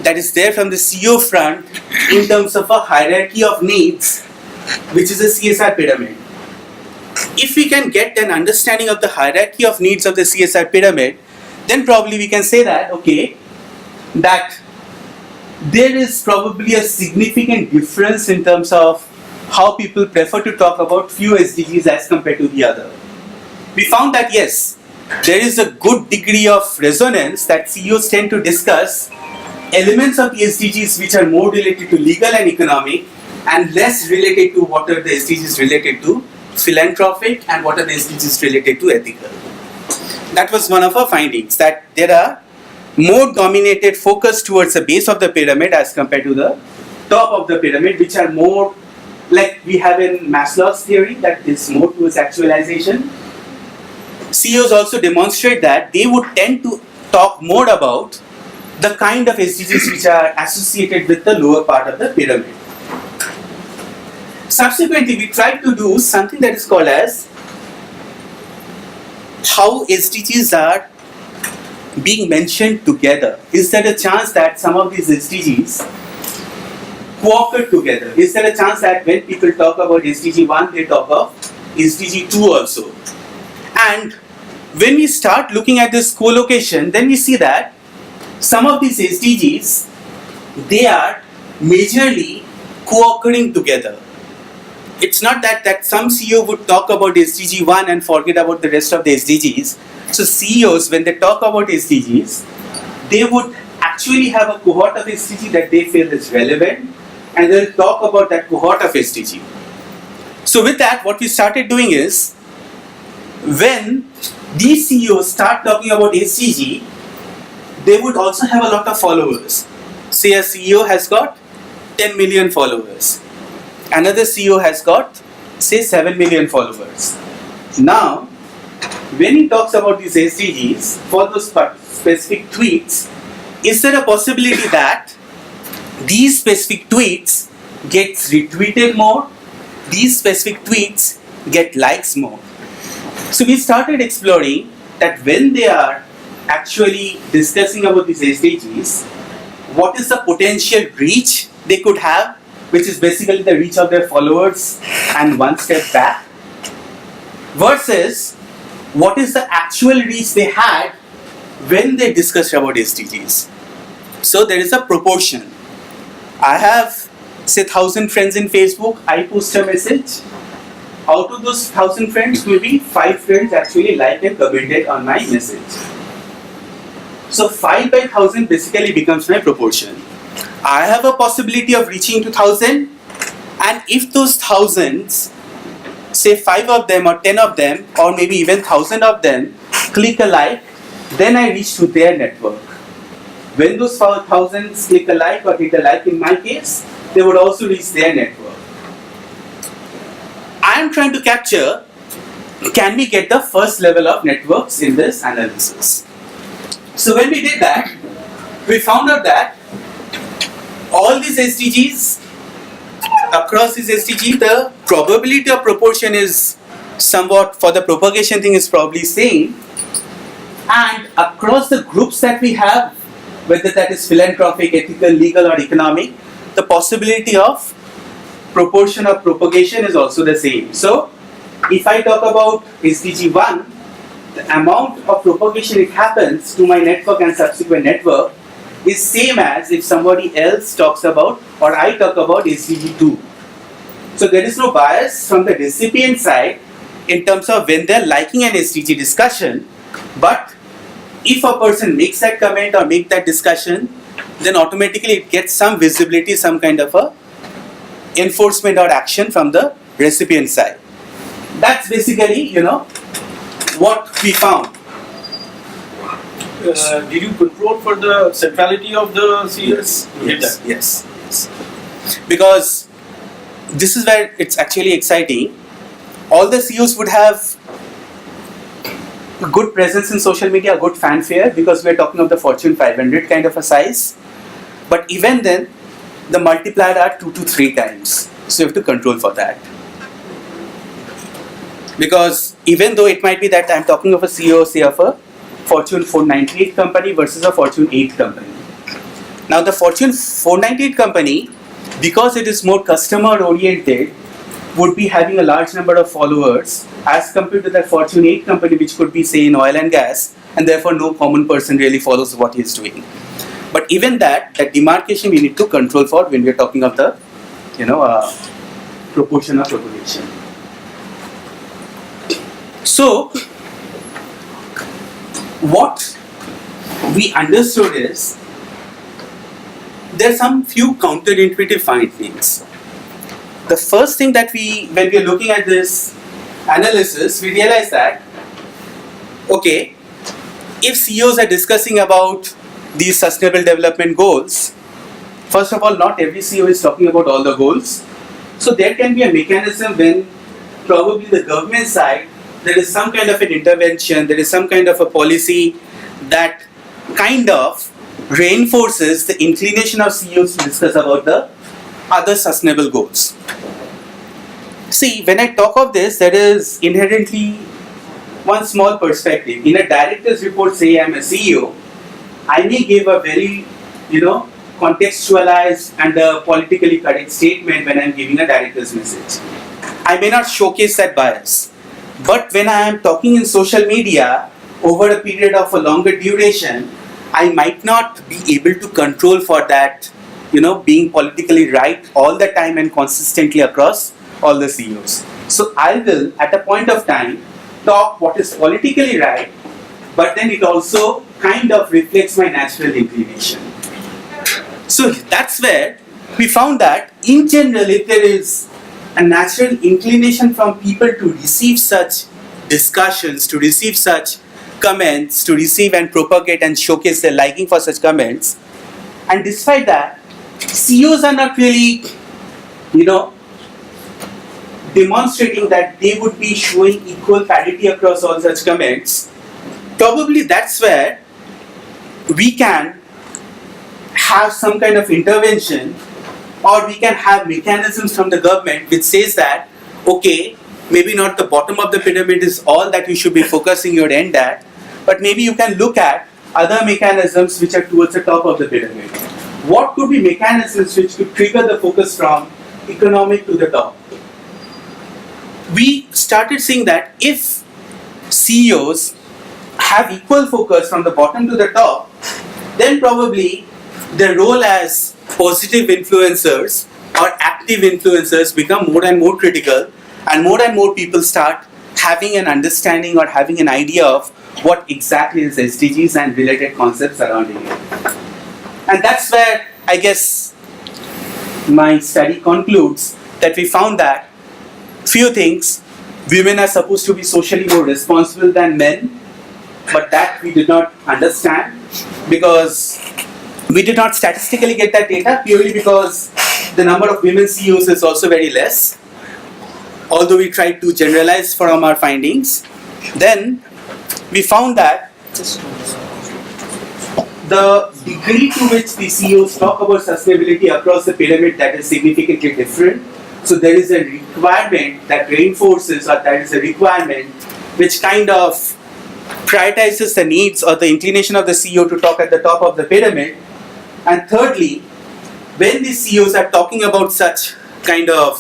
that is there from the CEO front in terms of a hierarchy of needs, which is a CSR pyramid. If we can get an understanding of the hierarchy of needs of the CSR pyramid, then probably we can say that, okay, that there is probably a significant difference in terms of how people prefer to talk about few SDGs as compared to the other. We found that yes, there is a good degree of resonance that CEOs tend to discuss elements of the SDGs which are more related to legal and economic and less related to what are the SDGs related to philanthropic and what are the SDGs related to ethical. That was one of our findings, that there are more dominated focus towards the base of the pyramid as compared to the top of the pyramid, which are more like we have in Maslow's theory, that is more towards actualization. CEOs also demonstrate that they would tend to talk more about the kind of SDGs which are associated with the lower part of the pyramid. Subsequently, we tried to do something that is called as how SDGs are being mentioned together. Is there a chance that some of these SDGs co-occur together? Is there a chance that when people talk about SDG 1, they talk of SDG 2 also? And when we start looking at this co-location, then we see that some of these SDGs, they are majorly co-occurring together. It's not that some CEO would talk about SDG 1 and forget about the rest of the SDGs. So CEOs, when they talk about SDGs, they would actually have a cohort of SDG that they feel is relevant, and they'll talk about that cohort of SDG. So with that, what we started doing is, when these CEOs start talking about SDG, they would also have a lot of followers. Say a CEO has got 10 million followers. Another CEO has got, say, 7 million followers. Now, when he talks about these SDGs, for those specific tweets, is there a possibility that these specific tweets get retweeted more? These specific tweets get likes more? So we started exploring that when they are actually discussing about these SDGs, what is the potential reach they could have, which is basically the reach of their followers and one step back, versus what is the actual reach they had when they discussed about SDGs. So there is a proportion. I have, say, 1,000 friends in Facebook. I post a message. Out of those 1,000 friends, maybe 5 friends actually liked and commented on my message. So 5 by 1,000 basically becomes my proportion. I have a possibility of reaching to 1,000, and if those thousands, say 5 of them or 10 of them or maybe even 1,000 of them click a like, then I reach to their network. When those thousands click a like or hit a like in my case, they would also reach their network. I am trying to capture, can we get the first level of networks in this analysis? So when we did that, we found out that all these SDGs, across these SDGs, the probability of proportion is somewhat, for the propagation thing, is probably same. And across the groups that we have, whether that is philanthropic, ethical, legal or economic, the possibility of proportion of propagation is also the same. So if I talk about SDG 1, the amount of propagation it happens to my network and subsequent network is same as if somebody else talks about or I talk about SDG 2. So there is no bias from the recipient side in terms of when they're liking an SDG discussion, but if a person makes that comment or make that discussion, then automatically it gets some visibility, some kind of a enforcement or action from the recipient side. That's basically, what we found. Did you control for the centrality of the CEOs? Yes. Because this is where it's actually exciting. All the CEOs would have a good presence in social media, a good fanfare, because we're talking of the Fortune 500 kind of a size. But even then, the multiplier are 2 to 3 times. So you have to control for that. Because even though it might be that I'm talking of a CEO, say of a Fortune 498 company versus a Fortune 8 company. Now the Fortune 498 company, because it is more customer oriented, would be having a large number of followers as compared to the Fortune 8 company, which could be, say, in oil and gas, and therefore no common person really follows what he is doing. But even that demarcation we need to control for when we are talking of the, proportion of population. So, what we understood is there are some few counterintuitive findings. The first thing that when we are looking at this analysis, we realize that, okay, if CEOs are discussing about these sustainable development goals, first of all, not every CEO is talking about all the goals. So there can be a mechanism when probably the government side, there is some kind of an intervention, there is some kind of a policy that kind of reinforces the inclination of CEOs to discuss about the other sustainable goals. See, when I talk of this, there is inherently one small perspective. In a director's report, say I'm a CEO, I may give a very, contextualized and a politically correct statement when I'm giving a director's message. I may not showcase that bias. But when I am talking in social media over a period of a longer duration, I might not be able to control for that, being politically right all the time and consistently across all the CEOs. So I will, at a point of time, talk what is politically right, but then it also kind of reflects my natural inclination. So that's where we found that in general, if there is a natural inclination from people to receive such discussions, to receive such comments, to receive and propagate and showcase their liking for such comments, and despite that, CEOs are not really, demonstrating that they would be showing equal parity across all such comments, probably that's where we can have some kind of intervention, or we can have mechanisms from the government which says that, okay, maybe not the bottom of the pyramid is all that you should be focusing your end at, but maybe you can look at other mechanisms which are towards the top of the pyramid. What could be mechanisms which could trigger the focus from economic to the top? We started seeing that if CEOs have equal focus from the bottom to the top, then probably their role as positive influencers or active influencers become more and more critical, and more people start having an understanding or having an idea of what exactly is SDGs and related concepts surrounding it. And that's where I guess my study concludes that we found that few things, women are supposed to be socially more responsible than men, but that we did not understand because we did not statistically get that data, purely because the number of women CEOs is also very less, although we tried to generalize from our findings. Then we found that the degree to which the CEOs talk about sustainability across the pyramid, that is significantly different. So there is a requirement that reinforces, or that is a requirement which kind of prioritizes the needs or the inclination of the CEO to talk at the top of the pyramid. And thirdly, when the CEOs are talking about such kind of,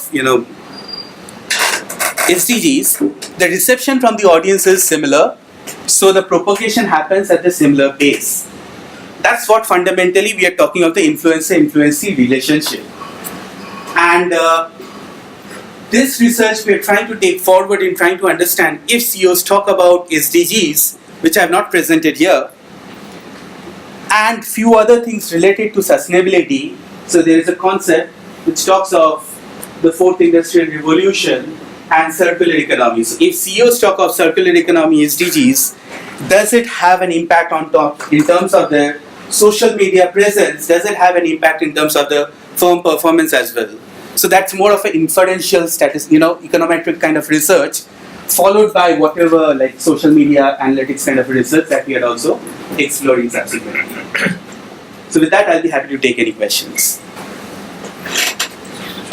SDGs, the reception from the audience is similar, so the propagation happens at a similar pace. That's what fundamentally we are talking of, the influencer-influencee relationship. And this research we are trying to take forward in trying to understand if CEOs talk about SDGs, which I have not presented here, and few other things related to sustainability. So there is a concept which talks of the fourth industrial revolution and circular economy. So if CEOs talk of circular economy SDGs, does it have an impact on top in terms of their social media presence? Does it have an impact in terms of the firm performance as well? So that's more of an inferential econometric kind of research, followed by whatever like social media analytics kind of research that we are also exploring subsequently. So with that, I'll be happy to take any questions.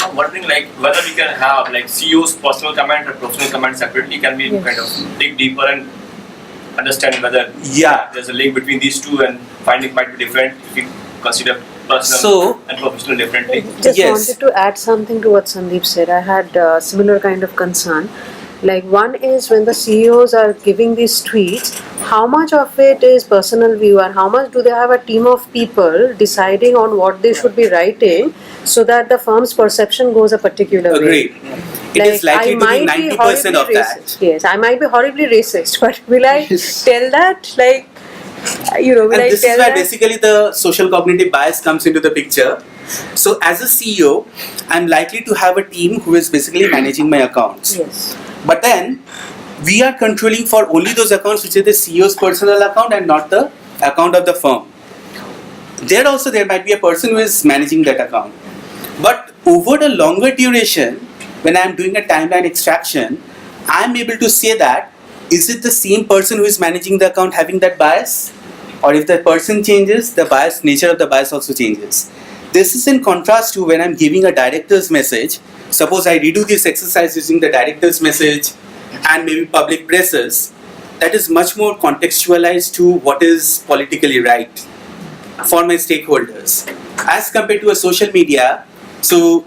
I'm wondering whether we can have CEO's personal comment and professional comment separately. Can we kind of dig deeper and understand whether there's a link between these two, and finding might be different if we consider personal and professional differently? Just wanted to add something to what Sandeep said. I had a similar kind of concern. Like, one is when the CEOs are giving these tweets, how much of it is personal view and how much do they have a team of people deciding on what they should be writing so that the firm's perception goes a particular way. Agreed. It is likely to be 90% of that. Yes, I might be horribly racist, but will I tell that? will And I this tell is where that? basically the social cognitive bias comes into the picture. So as a CEO, I'm likely to have a team who is basically managing my accounts. Yes. But then we are controlling for only those accounts which is the CEO's personal account and not the account of the firm. There might be a person who is managing that account. But over the longer duration, when I'm doing a timeline extraction, I'm able to say that, is it the same person who is managing the account having that bias? Or if the person changes, the bias, nature of the bias also changes. This is in contrast to when I'm giving a director's message. Suppose I redo this exercise using the director's message and maybe public presses. That is much more contextualized to what is politically right for my stakeholders. As compared to a social media, so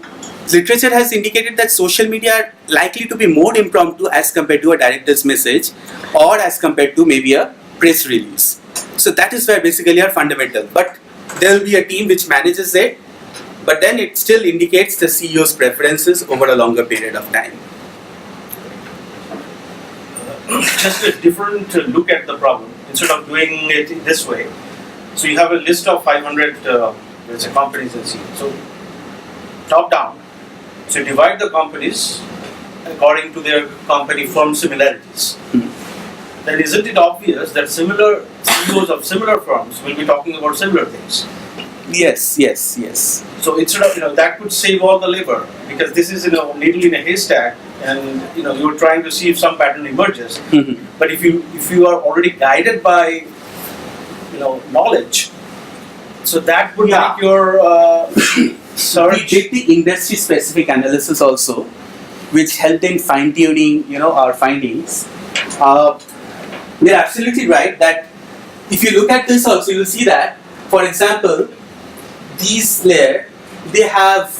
literature has indicated that social media are likely to be more impromptu as compared to a director's message or as compared to maybe a press release. So that is where basically are fundamental. But there will be a team which manages it, but then it still indicates the CEO's preferences over a longer period of time. Just a different look at the problem instead of doing it this way. So you have a list of 500 companies and CEOs. So top down. So divide the companies according to their company firm similarities. Then isn't it obvious that similar CEOs of similar firms will be talking about similar things? Yes. So instead of that could save all the labor, because this is needle in a haystack, and you're trying to see if some pattern emerges. But if you are already guided by knowledge, so that would make your search. We did the industry specific analysis also, which helped in fine tuning our findings. You're absolutely right that if you look at this also, you'll see that, for example, these layer, they have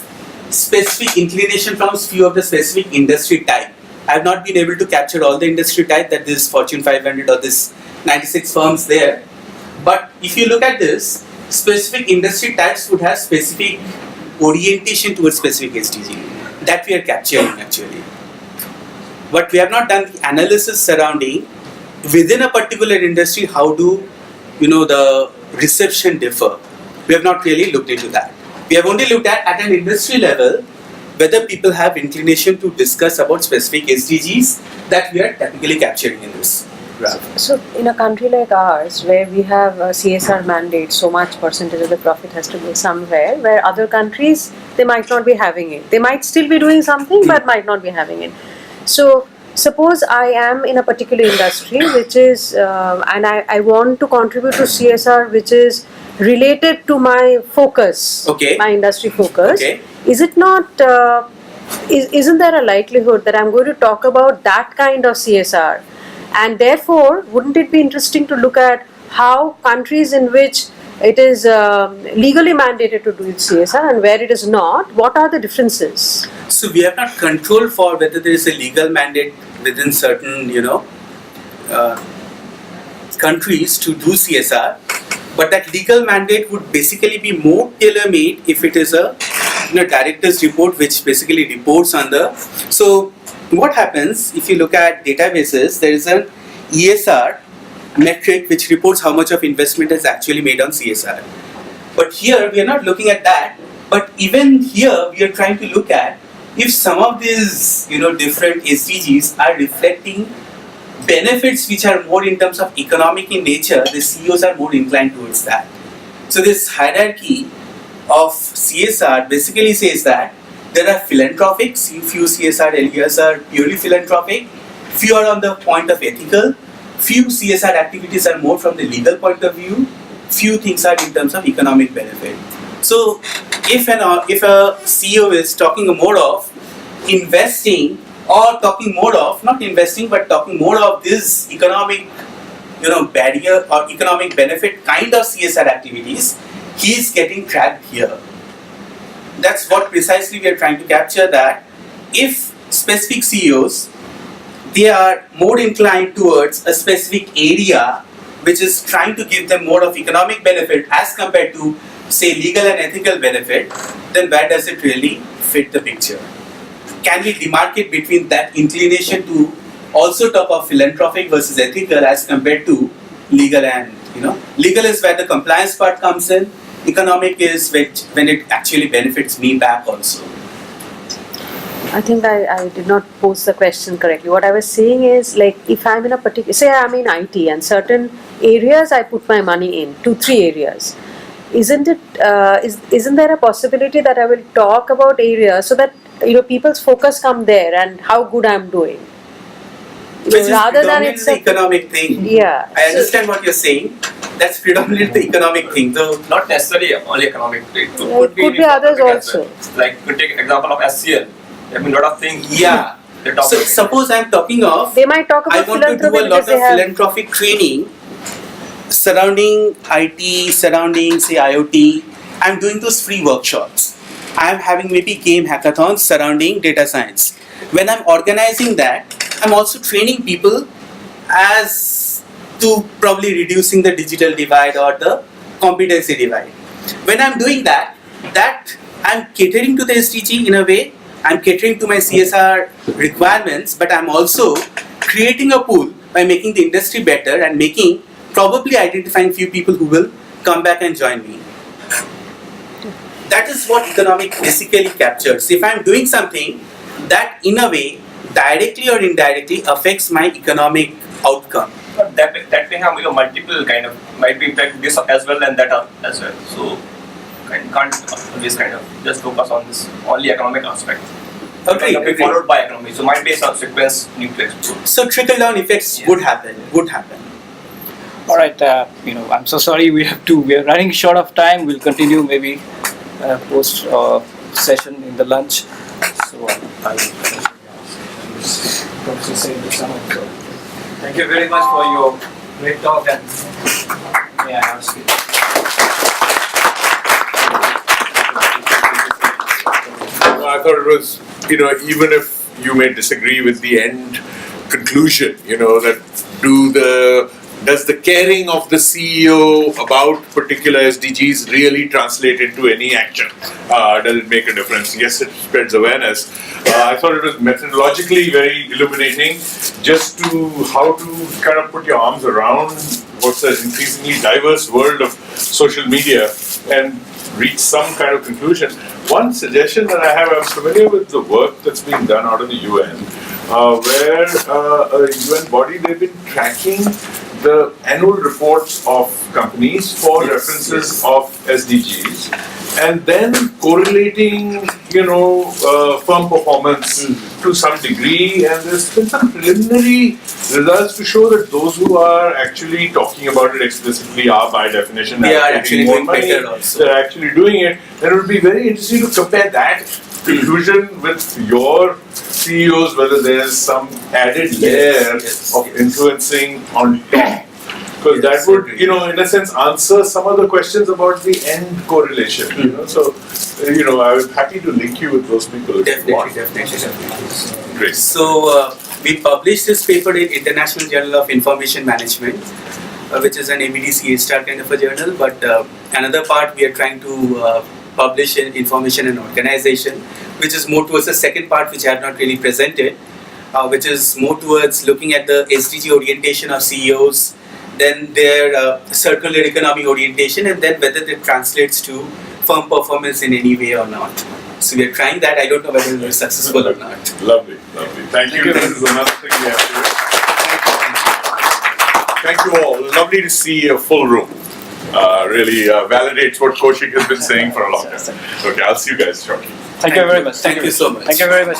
specific inclination from few of the specific industry type. I have not been able to capture all the industry type that this Fortune 500 or this 96 firms there. But if you look at this, specific industry types would have specific orientation towards specific SDG that we are capturing actually. But we have not done the analysis surrounding within a particular industry, how do the reception differ. We have not really looked into that. We have only looked at an industry level whether people have inclination to discuss about specific SDGs that we are typically capturing in this graph. So in a country like ours, where we have a CSR mandate, so much percentage of the profit has to go somewhere, where other countries, they might not be having it. They might still be doing something, but might not be having it. So suppose I am in a particular industry which is, and I want to contribute to CSR which is related to my focus, my industry focus. Is it not, isn't there a likelihood that I'm going to talk about that kind of CSR? And therefore, wouldn't it be interesting to look at how countries in which it is legally mandated to do CSR and where it is not, what are the differences? So we have not control for whether there is a legal mandate within certain, countries to do CSR, but that legal mandate would basically be more tailor-made if it is a director's report which basically reports on the. So what happens if you look at databases, there is an ESR metric which reports how much of investment is actually made on CSR. But here we are not looking at that, but even here we are trying to look at if some of these different SDGs are reflecting benefits which are more in terms of economic in nature, the CEOs are more inclined towards that. So this hierarchy of CSR basically says that there are philanthropic, few CSR areas are purely philanthropic, few are on the point of ethical, few CSR activities are more from the legal point of view, few things are in terms of economic benefit. So if a CEO is talking more of investing or talking more of, not investing but talking more of this economic barrier or economic benefit kind of CSR activities, he is getting tracked here. That's what precisely we are trying to capture, that if specific CEOs, they are more inclined towards a specific area which is trying to give them more of economic benefit as compared to say legal and ethical benefit, then where does it really fit the picture? Can we demarcate between that inclination to also talk of philanthropic versus ethical as compared to legal and Legal is where the compliance part comes in. Economic is when it actually benefits me back also. I think I did not pose the question correctly. What I was saying is, like, if I'm in a particular, say I'm in IT and certain areas I put my money in, 2-3 areas, isn't there a possibility that I will talk about areas so that people's focus come there and how good I'm doing? Which is Rather than predominantly it's the economic thing. Yeah. I understand what you're saying. That's predominantly the economic thing, though. Not necessarily only economic. It Could be others also. Like, you take example of SCL. I mean, lot of things. Yeah. They talk So about it. suppose I'm talking of, They might talk I about want to do philanthropy a lot because they of have. philanthropic training surrounding IT, surrounding say IoT. I'm doing those free workshops. I'm having maybe game hackathons surrounding data science. When I'm organizing that, I'm also training people as to probably reducing the digital divide or the competency divide. When I'm doing that I'm catering to the SDG in a way. I'm catering to my CSR requirements, but I'm also creating a pool by making the industry better and probably identifying few people who will come back and join me. That is what economic basically captures. If I'm doing something that in a way, directly or indirectly affects my economic outcome. But that may have multiple kind of, might be impact this as well and that as well. So can't always kind of just focus on this only economic aspect. Agreed. Followed by economy. So might be some sequence need to explore. So trickle down effects would happen. All right, I'm so sorry we are running short of time. We'll continue maybe post session in the lunch. So I'll say this some. So thank you very much for your great talk, and may I ask you. I thought it was, even if you may disagree with the end conclusion, that does the caring of the CEO about particular SDGs really translate into any action? Does it make a difference? Yes, it spreads awareness. I thought it was methodologically very illuminating, just to how to kind of put your arms around what's an increasingly diverse world of social media and reach some kind of conclusion. One suggestion that I have, I'm familiar with the work that's being done out of the UN, where a UN body, they've been tracking the annual reports of companies for references of SDGs, and then correlating, firm performance to some degree. And there's been some preliminary results to show that those who are actually talking about it explicitly are, by definition, They are actually more doing money. better also. They're actually doing it. And it would be very interesting to compare that conclusion with your CEOs, whether there's some added layer of influencing on top. Because that would, in a sense, answer some of the questions about the end correlation. So, I was happy to link you with those people. Definitely. Great. So we published this paper in International Journal of Information Management, which is an ABDC A-star kind of a journal. But another part we are trying to publish in Information and Organization, which is more towards the second part, which I have not really presented, which is more towards looking at the SDG orientation of CEOs, then their circular economy orientation, and then whether that translates to firm performance in any way or not. So we are trying that. I don't know whether we're successful or not. Lovely. Thank you. This is another thing we have to do. Thank you all. Lovely to see a full room. Really validates what Kaushik has been saying for a long time. Okay, I'll see you guys shortly. Thank you very much. Thank you so much. Thank you very much.